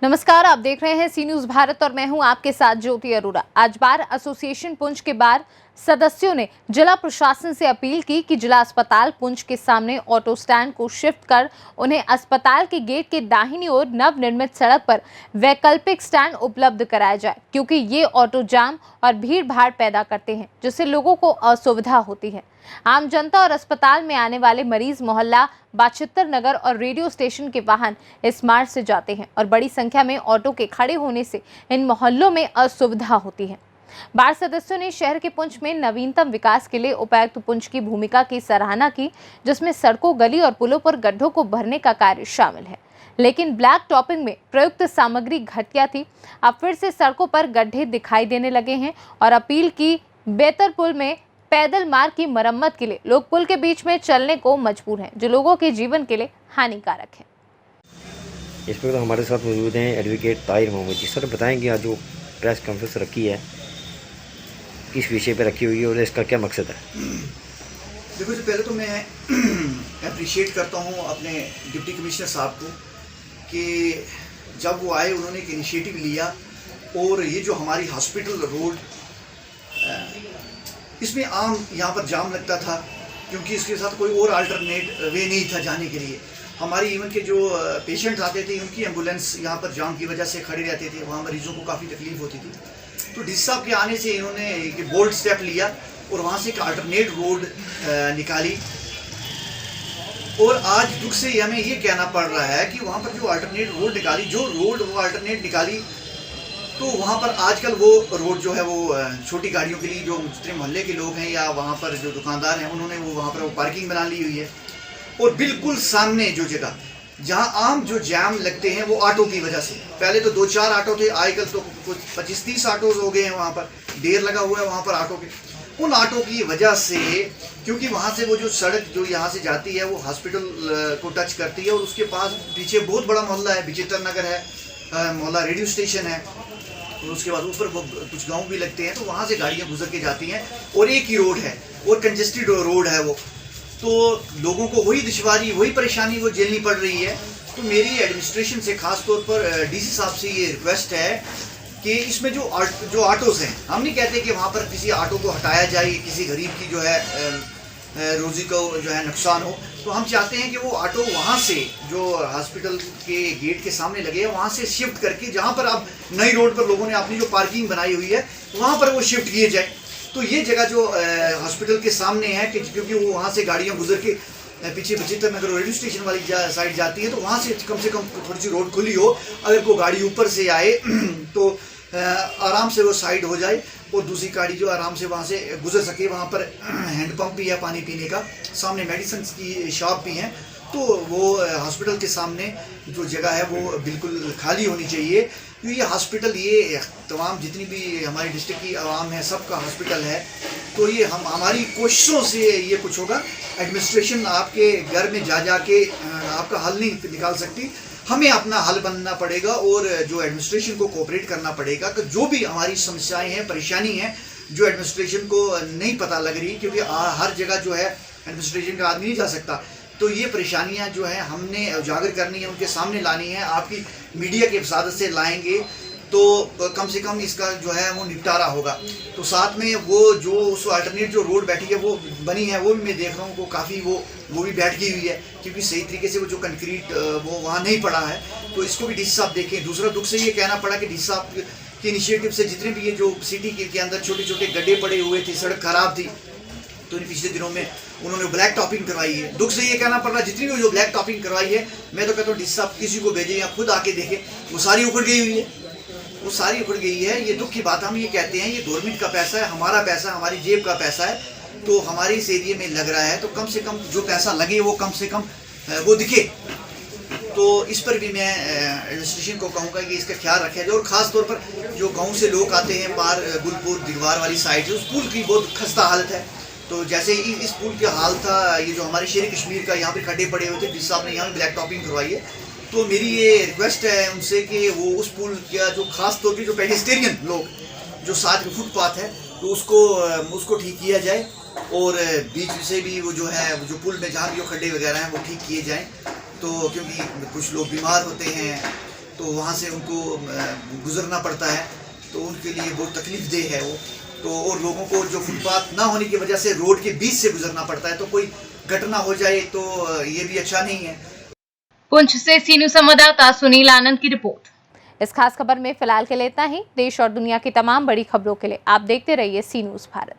नमस्कार, आप देख रहे हैं सी न्यूज भारत और मैं हूं आपके साथ ज्योति अरोड़ा। आज बार एसोसिएशन पुंछ के बार सदस्यों ने जिला प्रशासन से अपील की कि जिला अस्पताल पुंछ के सामने ऑटो स्टैंड को शिफ्ट कर उन्हें अस्पताल के गेट के दाहिनी ओर नवनिर्मित सड़क पर वैकल्पिक स्टैंड उपलब्ध कराया जाए, क्योंकि ये ऑटो जाम और भीड़ भाड़ पैदा करते हैं, जिससे लोगों को असुविधा होती है। आम जनता और अस्पताल में आने वाले मरीज मोहल्ला बाचित्तर नगर और रेडियो स्टेशन के वाहन इस मार्ग से जाते हैं और बड़ी संख्या में ऑटो के खड़े होने से इन मोहल्लों में असुविधा होती है। बार सदस्यों ने शहर के पुंछ में नवीनतम विकास के लिए उपायुक्त पुंछ की भूमिका की सराहना की, जिसमें सड़कों, गली और पुलों पर गड्ढों को भरने का कार्य शामिल है। लेकिन ब्लैक टॉपिंग में प्रयुक्त सामग्री घटिया थी। अब फिर से सड़कों पर गड्ढे दिखाई देने लगे हैं और अपील की बेहतर पुल में पैदल मार्ग की मरम्मत के लिए लोग पुल के बीच में चलने को मजबूर हैं, जो लोगों के जीवन के लिए हानिकारक है। इस पर तो हमारे साथ मौजूद हैं एडवोकेट ताहिर मोहम्मद जी। सर बताएंगे आज जो प्रेस कॉन्फ्रेंस रखी है किस विषय पर रखी हुई है और इसका क्या मकसद है? देखो जी, पहले तो मैं अप्रिशिएट करता हूँ अपने डिप्टी कमिश्नर साहब को कि जब वो आए उन्होंने एक इनिशिएटिव लिया और ये जो हमारी हॉस्पिटल रोड इसमें आम यहाँ पर जाम लगता था, क्योंकि इसके साथ कोई और अल्टरनेट वे नहीं था जाने के लिए। हमारी इवन के जो पेशेंट आते थे उनकी एम्बुलेंस यहाँ पर जाम की वजह से खड़े रहते थे, वहाँ मरीजों को काफ़ी तकलीफ होती थी। तो डी साहब के आने से इन्होंने एक बोल्ड स्टेप लिया और वहाँ से एक अल्टरनेट रोड निकाली। और आज दुख से हमें ये कहना पड़ रहा है कि वहाँ पर जो अल्टरनेट रोड निकाली, जो रोड वो अल्टरनेट निकाली, तो वहाँ पर आजकल वो रोड जो है वो छोटी गाड़ियों के लिए, जो जितने मोहल्ले के लोग हैं या वहाँ पर जो दुकानदार हैं, उन्होंने वो वहाँ पर वो पार्किंग बना ली हुई है। और बिल्कुल सामने जो जगह जहाँ आम जो जाम लगते हैं वो ऑटो की वजह से, पहले तो 2-4 ऑटो थे, आजकल तो कुछ 25-30 ऑटोज हो गए हैं। वहाँ पर ढेर लगा हुआ है वहाँ पर ऑटो के। उन ऑटो की वजह से, क्योंकि वहाँ से वो जो सड़क जो यहाँ से जाती है वो हॉस्पिटल को टच करती है और उसके पास पीछे बहुत बड़ा मोहल्ला है, बाचित्तर नगर है, मोहल्ला रेडियो स्टेशन है, और उसके बाद ऊपर कुछ गांव भी लगते हैं। तो वहाँ से गाड़ियाँ गुजर के जाती हैं और एक ही रोड है और कंजेस्टेड रोड है वो, तो लोगों को वही दुश्वारी, वही परेशानी वो झेलनी पड़ रही है। तो मेरी एडमिनिस्ट्रेशन से खास तौर पर डीसी साहब से ये रिक्वेस्ट है कि इसमें जो ऑटोज़ हैं, हम नहीं कहते कि वहाँ पर किसी ऑटो को हटाया जाए, किसी गरीब की जो है रोज़ी को जो है नुकसान हो। तो हम चाहते हैं कि वो ऑटो वहाँ से जो हॉस्पिटल के गेट के सामने लगे हैं वहाँ से शिफ्ट करके, जहाँ पर अब नई रोड पर लोगों ने अपनी जो पार्किंग बनाई हुई है वहाँ पर वो शिफ्ट किए जाए। तो ये जगह जो हॉस्पिटल के सामने है, कि क्योंकि वो वहाँ से गाड़ियाँ गुजर के पीछे बाचित्तर नगर रेडियो स्टेशन वाली साइड जाती है, तो वहाँ से कम थोड़ी सी रोड खुली हो, अगर कोई गाड़ी ऊपर से आए तो आराम से वो साइड हो जाए और दूसरी गाड़ी जो आराम से वहाँ से गुजर सके। वहाँ पर हैंडपम्प भी है पानी पीने का, सामने मेडिसिन की शॉप भी हैं। तो वो हॉस्पिटल के सामने जो जगह है वो बिल्कुल खाली होनी चाहिए, क्योंकि ये हॉस्पिटल, ये तमाम जितनी भी हमारी डिस्ट्रिक्ट की आवाम है सबका हॉस्पिटल है। तो ये हमारी कोशिशों से ये कुछ होगा। एडमिनिस्ट्रेशन आपके घर में जा के आपका हल नहीं निकाल सकती, हमें अपना हल बनना पड़ेगा और जो एडमिनिस्ट्रेशन को कोऑपरेट करना पड़ेगा कि जो भी हमारी समस्याएं हैं, परेशानी हैं, जो एडमिनिस्ट्रेशन को नहीं पता लग रही, क्योंकि हर जगह जो है एडमिनिस्ट्रेशन का आदमी नहीं जा सकता। तो ये परेशानियां जो हैं हमने उजागर करनी है, उनके सामने लानी है। आपकी मीडिया के वसादत से लाएंगे तो कम से कम इसका जो है वो निपटारा होगा। तो साथ में वो जो उस अल्टरनेट जो रोड बैठी है वो बनी है, वो भी मैं देख रहा हूँ को काफ़ी वो भी बैठ गई हुई है, क्योंकि सही तरीके से वो जो कंक्रीट वो वहाँ नहीं पड़ा है। तो इसको भी डीसी साहब देखें। दूसरा दुख से ये कहना पड़ा कि डीसी साहब के इनिशिएटिव से जितने भी ये जो सिटी के अंदर छोटे छोटे गड्ढे पड़े हुए थे, सड़क खराब थी, तो इन पिछले दिनों में उन्होंने ब्लैक टॉपिंग करवाई है। दुख से ये कहना पड़ रहा है जितनी भी जो ब्लैक टॉपिंग करवाई है, मैं तो कहता हूँ डीसी साहब किसी को भेजें या खुद आके देखें, वो सारी उखड़ गई हुई है, वो सारी उखड़ गई है। ये दुख की बात हम ये कहते हैं, ये गवर्नमेंट का पैसा है, हमारा पैसा, हमारी जेब का पैसा है, तो हमारे इस एरिए में लग रहा है, तो कम से कम जो पैसा लगे वो कम से कम वो दिखे। तो इस पर भी मैं एडमिनिस्ट्रेशन को कहूँगा कि इसका ख्याल रखा जाए। और ख़ास तौर पर जो गाँव से लोग आते हैं पार गुलपुर दिगवार वाली साइड से, उस पुल की बहुत खस्ता हालत है। तो जैसे ही इस पुल का हाल था, ये जो हमारे शेर कश्मीर का यहाँ पे खड्डे पड़े हुए थे, डीसी साहब ने यहाँ भी ब्लैक टॉपिंग करवाई है। तो मेरी ये रिक्वेस्ट है उनसे कि वो उस पुल का जो खास तौर पे जो पेडेस्टेरियन लोग जो साथ में फुटपाथ है, तो उसको ठीक किया जाए और बीच से भी वो जो है जो पुल में जहाँ भी जो खड्डे वगैरह हैं वो ठीक किए जाएँ। तो क्योंकि कुछ लोग बीमार होते हैं तो वहाँ से उनको गुजरना पड़ता है, तो उनके लिए बहुत तकलीफदेह है वो। तो और लोगों को जो फुटपाथ ना होने की वजह से रोड के बीच से गुजरना पड़ता है, तो कोई घटना हो जाए तो ये भी अच्छा नहीं है। पुंछ से सी न्यूज़ संवाददाता सुनील आनंद की रिपोर्ट। इस खास खबर में फिलहाल के लिए इतना ही। देश और दुनिया की तमाम बड़ी खबरों के लिए आप देखते रहिए सी न्यूज़ भारत।